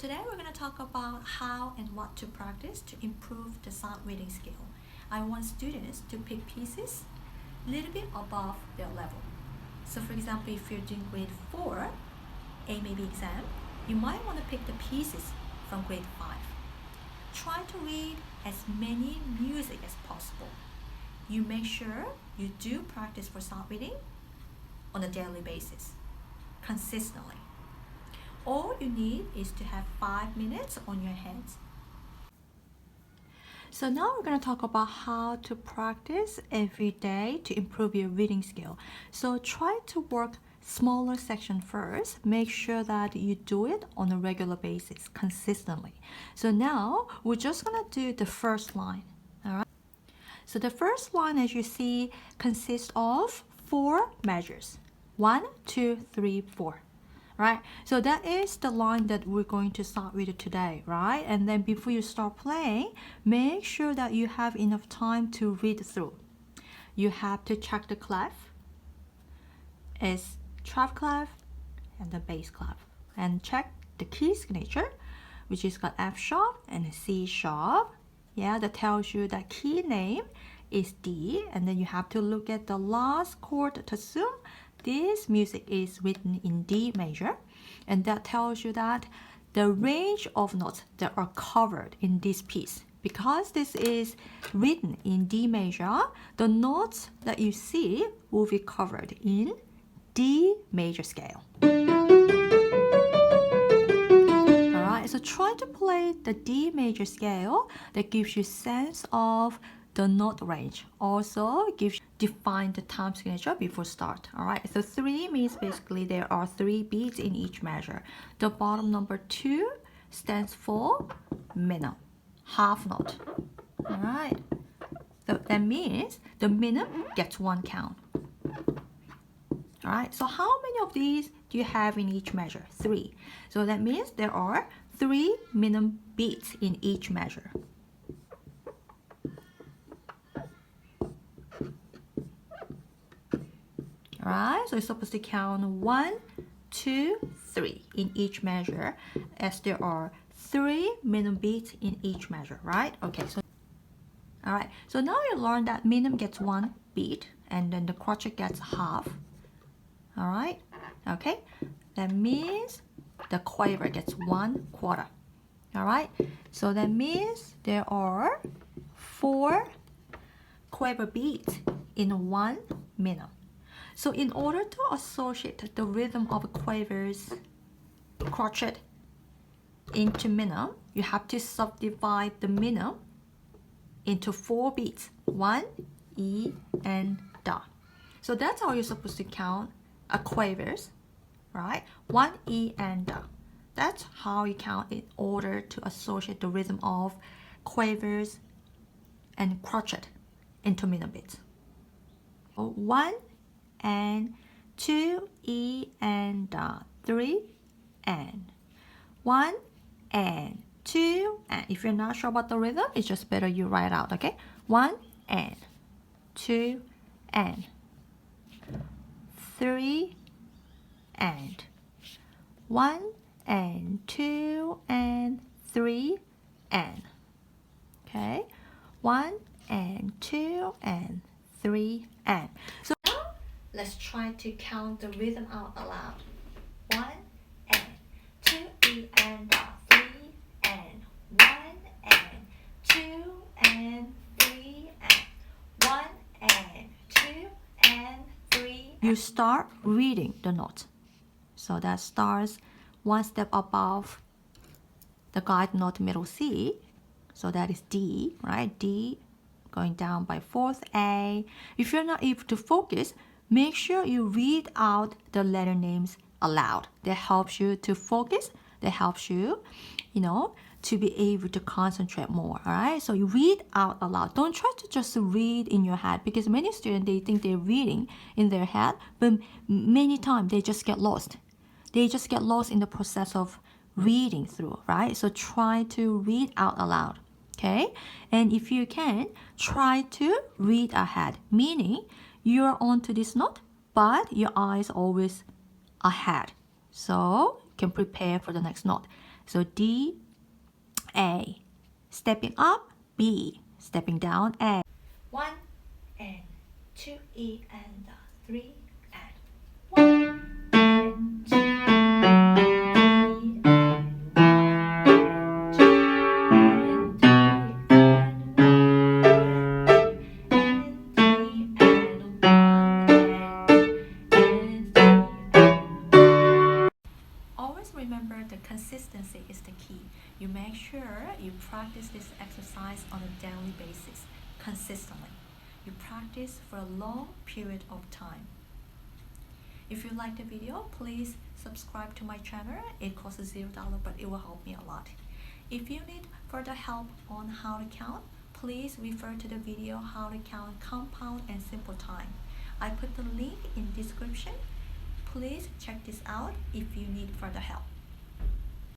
Today we're going to talk about how and what to practice to improve the sound reading skill. I want students to pick pieces a little bit above their level. So for example, if you're doing grade 4, A maybe exam, you might want to pick the pieces from grade 5. Try to read as many music as possible. You make sure you do practice for sound reading on a daily basis, consistently. All you need is to have 5 minutes on your hands. So now we're going to talk about how to practice every day to improve your reading skill. So try to work smaller section first. Make sure that you do it on a regular basis, consistently. So now we're just going to do the first line. All right. So the first line, as you see, consists of 4 measures. 1, 2, 3, 4. Right, so that is the line that we're going to start with today, right? And then before you start playing, make sure that you have enough time to read through. You have to check the clef, is treble clef and the bass clef, and check the key signature, which is got F sharp and C sharp. Yeah, that tells you that key name is D, and then you have to look at the last chord to assume this music is written in D major, and that tells you that the range of notes that are covered in this piece. Because this is written in D major, the notes that you see will be covered in D major scale. Alright, so try to play the D major scale. That gives you sense of the note range. Also define the time signature before start. Alright, so 3 means basically there are 3 beats in each measure. The bottom number 2 stands for minimum, half note. Alright, so that means the minimum gets 1 count. Alright, so how many of these do you have in each measure? 3. So that means there are 3 minimum beats in each measure. Alright, so you're supposed to count 1, 2, 3 in each measure, as there are 3 minimum beats in each measure, right? Okay, so alright, so now you learn that minimum gets 1 beat, and then the crotchet gets half. Alright, okay, that means the quaver gets 1/4. Alright, so that means there are 4 quaver beats in 1 minimum. So in order to associate the rhythm of quavers crotchet into minimum, you have to subdivide the minimum into 4 beats, 1, E, and Da. So that's how you're supposed to count a quavers, right? 1, E, and Da. That's how you count in order to associate the rhythm of quavers and crotchet into minimum beats. 1 and 2, E, and Da. 3 and 1 and 2 and. If you're not sure about the rhythm, it's just better you write out, okay? 1 and 2 and 3 and 1 and 2 and 3 and. Okay, 1 and 2 and 3 and. So now let's try to count the rhythm out aloud. 1 and 2 E and Da. 3 and 1 and 2 and 3 and 1 and 2 and 3. You start reading the notes. So that starts 1 step above the guide note middle C. So that is D, right? D going down by 4th A. If you're not able to focus, make sure you read out the letter names aloud. That helps you to focus. That helps you, to be able to concentrate more, all right? So you read out aloud. Don't try to just read in your head, because many students, they think they're reading in their head, but many times they just get lost. They just get lost in the process of reading through, right? So try to read out aloud, okay? And if you can, try to read ahead, meaning you're onto this note, but your eyes always ahead. So can prepare for the next note. So D, A, stepping up, B, stepping down, A. 1 and 2 E and 3 and 1 and 2 E and 1 and 2 and 3 and 1 and 3 and 1 and 3. Always remember the consistency is the key. You make sure you practice this exercise on a daily basis, consistently. You practice for a long period of time. If you like the video, please subscribe to my channel. It costs $0, but it will help me a lot. If you need further help on how to count, please refer to the video how to count compound and simple time. I put the link in description. Please check this out if you need further help.